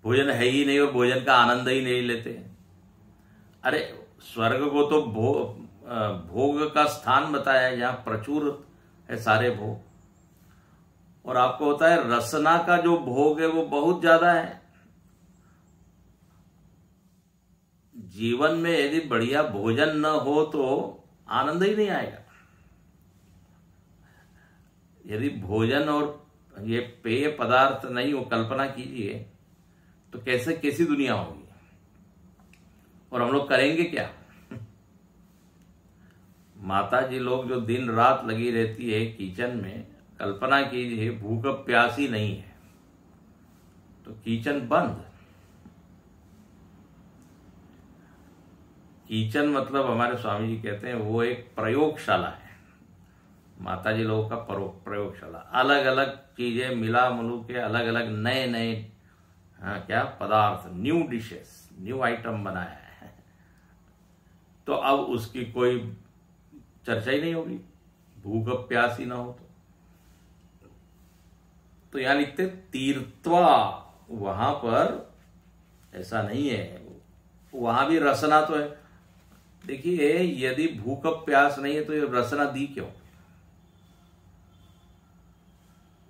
भोजन है ही नहीं और भोजन का आनंद ही नहीं लेते। अरे स्वर्ग को तो भोग का स्थान बताया है, जहां प्रचुर है सारे भोग, और आपको होता है रसना का जो भोग है वो बहुत ज्यादा है। जीवन में यदि बढ़िया भोजन न हो तो आनंद ही नहीं आएगा। यदि भोजन और ये पेय पदार्थ नहीं हो, कल्पना कीजिए तो कैसी दुनिया होगी, और हम लोग करेंगे क्या? माता जी लोग जो दिन रात लगी रहती है किचन में, कल्पना कीजिए भूख प्यास ही नहीं है तो किचन बंद। किचन मतलब हमारे स्वामी जी कहते हैं वो एक प्रयोगशाला है। माता जी लोगों का प्रयोगशाला, अलग अलग चीजें मिला मुलू के अलग अलग नए नए क्या पदार्थ, न्यू डिशेस, न्यू आइटम बनाया है। तो अब उसकी कोई चर्चा ही नहीं होगी। भूख प्यास ही ना हो तो यहां लिखते तीर्थवा, वहां पर ऐसा नहीं है, वहां भी रसना तो है। देखिए यदि भूख प्यास नहीं है तो ये रसना दी क्यों?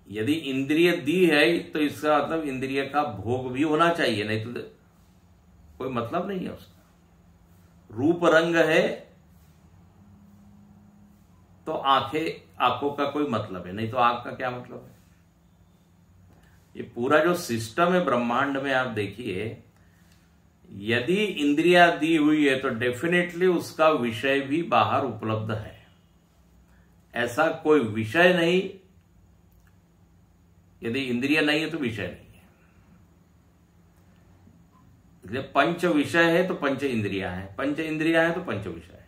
यदि इंद्रिय दी है तो इसका मतलब इंद्रिय का भोग भी होना चाहिए, नहीं तो कोई मतलब नहीं है उसका। रूप रंग है तो आंखों का कोई मतलब है, नहीं तो आंख का क्या मतलब है? ये पूरा जो सिस्टम है ब्रह्मांड में, आप देखिए यदि इंद्रिया दी हुई है तो डेफिनेटली उसका विषय भी बाहर उपलब्ध है। ऐसा कोई विषय नहीं, यदि इंद्रिय नहीं है तो विषय नहीं है। इसलिए पंच विषय है तो पंच इंद्रिया है, पंच इंद्रिया है तो पंच विषय है।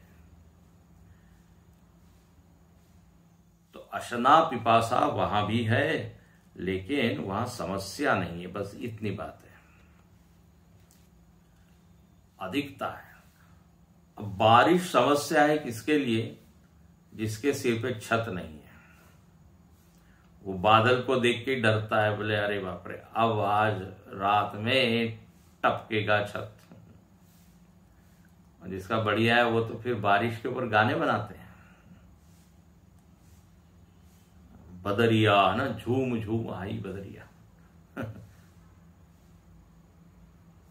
तो अशना पिपासा वहां भी है, लेकिन वहां समस्या नहीं है, बस इतनी बात है, अधिकता है। अब बारिश समस्या है किसके लिए? जिसके सिर पे छत नहीं है, वो बादल को देख के डरता है, बोले अरे बाप रे अब आज रात में टपकेगा छत। और जिसका बढ़िया है वो तो फिर बारिश के ऊपर गाने बनाते हैं, बदरिया ना, झूम झूम आई बदरिया।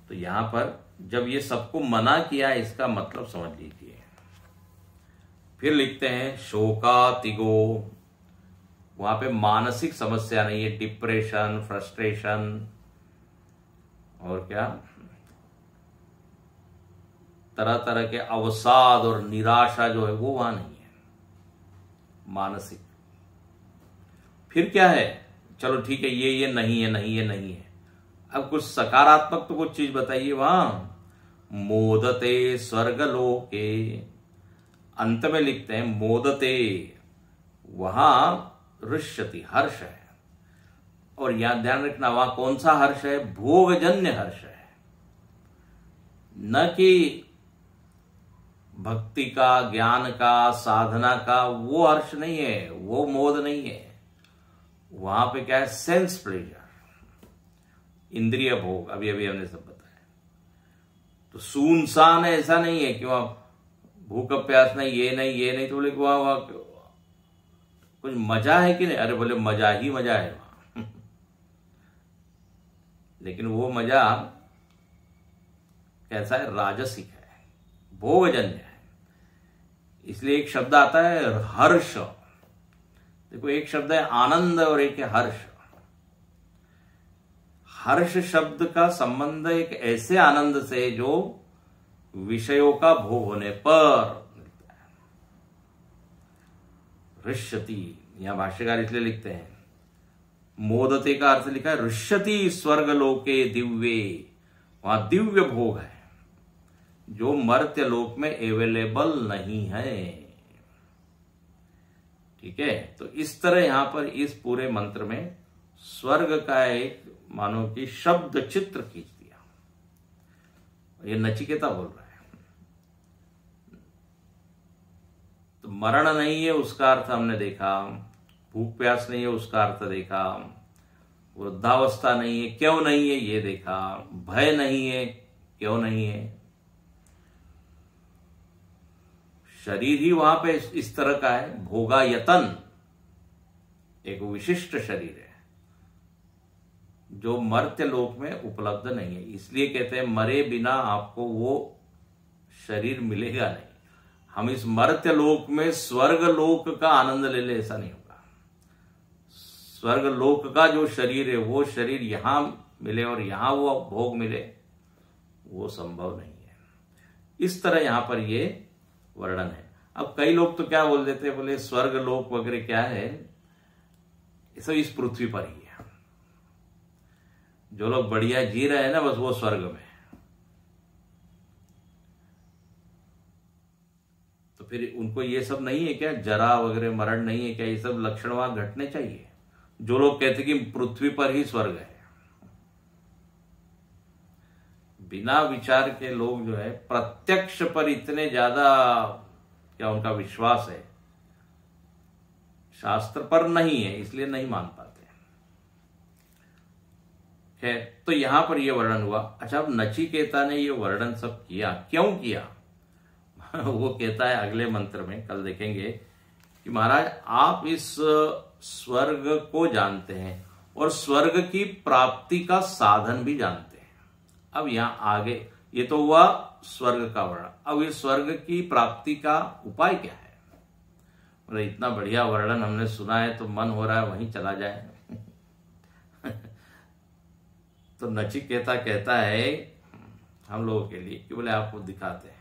तो यहां पर जब ये सबको मना किया, इसका मतलब समझ लीजिए। फिर लिखते हैं शोकातिगो, वहां पे मानसिक समस्या नहीं है, डिप्रेशन, फ्रस्ट्रेशन और क्या तरह तरह के अवसाद और निराशा जो है वो वहां नहीं है, मानसिक। फिर क्या है? चलो ठीक है, ये नहीं है, नहीं है, नहीं है। अब कुछ सकारात्मक तो कुछ चीज बताइए वहां। मोदते स्वर्गलोके, अंत में लिखते हैं मोदते, वहां ऋष्यति हर्ष है। और यहां ध्यान रखना, वहां कौन सा हर्ष है? भोगजन्य हर्ष है, न कि भक्ति का, ज्ञान का, साधना का वो हर्ष नहीं है, वो मोद नहीं है। वहां पे क्या है? सेंस प्लेजर, इंद्रिय भोग। अभी अभी हमने सब बताया। तो सुनसान ऐसा नहीं है कि वहां भूख प्यास नहीं, ये नहीं, ये नहीं, तो बोले कि वहां कुछ मजा है कि नहीं? अरे बोले मजा ही मजा है वहां। लेकिन वो मजा कैसा है? राजसिक है, भोगजन्य है। इसलिए एक शब्द आता है हर्ष। देखो एक शब्द है आनंद और एक है हर्ष। हर्ष शब्द का संबंध एक ऐसे आनंद से जो विषयों का भोग होने पर मिलता है। ऋष्यति, यहां भाष्यकार इसलिए लिखते हैं, मोदते का अर्थ लिखा है ऋष्यति स्वर्गलोके दिव्ये, वहां दिव्य भोग है जो मर्त्य लोक में अवेलेबल नहीं है। ठीक है, तो इस तरह यहां पर इस पूरे मंत्र में स्वर्ग का एक मानो कि शब्द चित्र खींच दिया। ये नचिकेता बोल रहा है। तो मरण नहीं है उसका अर्थ हमने देखा, भूख प्यास नहीं है उसका अर्थ देखा, वृद्धावस्था नहीं है क्यों नहीं है ये देखा, भय नहीं है क्यों नहीं है। शरीर ही वहां पे इस तरह का है, भोगायतन एक विशिष्ट शरीर है जो मर्त्य लोक में उपलब्ध नहीं है। इसलिए कहते हैं मरे बिना आपको वो शरीर मिलेगा नहीं। हम इस मर्त्य लोक में स्वर्ग लोक का आनंद ले ले, ऐसा नहीं होगा। स्वर्ग लोक का जो शरीर है वो शरीर यहां मिले और यहां वो भोग मिले, वो संभव नहीं है। इस तरह यहां पर ये वर्णन है। अब कई लोग तो क्या बोल देते हैं, बोले स्वर्ग लोक वगैरह क्या है, सब इस पृथ्वी पर ही है। जो लोग बढ़िया जी रहे हैं ना, बस वो स्वर्ग में है। तो फिर उनको ये सब नहीं है क्या, जरा वगैरह मरण नहीं है क्या, ये सब लक्षण वहां घटने चाहिए। जो लोग कहते कि पृथ्वी पर ही स्वर्ग है, बिना विचार के लोग जो है प्रत्यक्ष पर इतने ज्यादा क्या उनका विश्वास है शास्त्र पर नहीं है, इसलिए नहीं मान पाते। खैर, तो यहां पर यह वर्णन हुआ। अच्छा, अब नचिकेता ने यह वर्णन सब किया, क्यों किया? वो कहता है अगले मंत्र में, कल देखेंगे, कि महाराज आप इस स्वर्ग को जानते हैं और स्वर्ग की प्राप्ति का साधन भी जानते हैं। अब यहां आगे ये तो हुआ स्वर्ग का वर्णन, अब ये स्वर्ग की प्राप्ति का उपाय क्या है? मतलब इतना बढ़िया वर्णन हमने सुना है तो मन हो रहा है वहीं चला जाए। तो नचिकेता कहता है हम लोगों के लिए कि बोले आपको दिखाते हैं,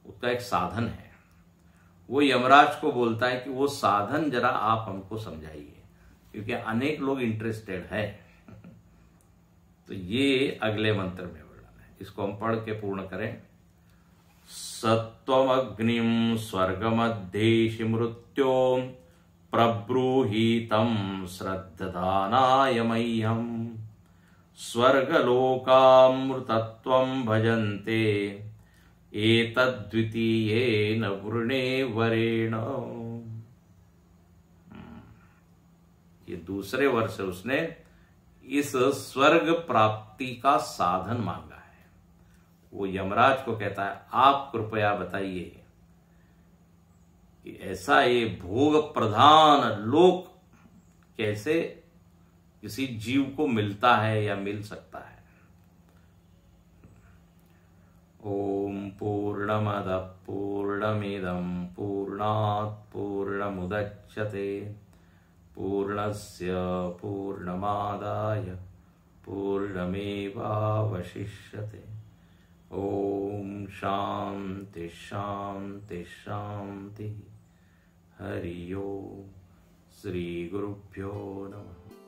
उसका एक साधन है। वो यमराज को बोलता है कि वो साधन जरा आप हमको समझाइए, क्योंकि अनेक लोग इंटरेस्टेड है। तो ये अगले मंत्र में वर्णन है, इसको हम पढ़ के पूर्ण करें। सत्वमग्निम स्वर्गमध्येशि मृत्यो प्रब्रूहीतं श्रद्धदानाय मह्यम स्वर्गलोकामृतत्वं भजन्ते एतद्वितीयेन वृणेवरेण। ये दूसरे वर्ष से उसने इस स्वर्ग प्राप्ति का साधन मांगा है। वो यमराज को कहता है आप कृपया बताइए कि ऐसा ये भोग प्रधान लोक कैसे किसी जीव को मिलता है या मिल सकता है। ओम पूर्णमदः पूर्णमिदं पूर्णात् पूर्णमुदच्यते पूर्णस्य पूर्णमादाय पूर्णमेवावशिष्यते। ओम शांति शांति शांति। हरि ओम। श्री गुरुभ्यो नमः।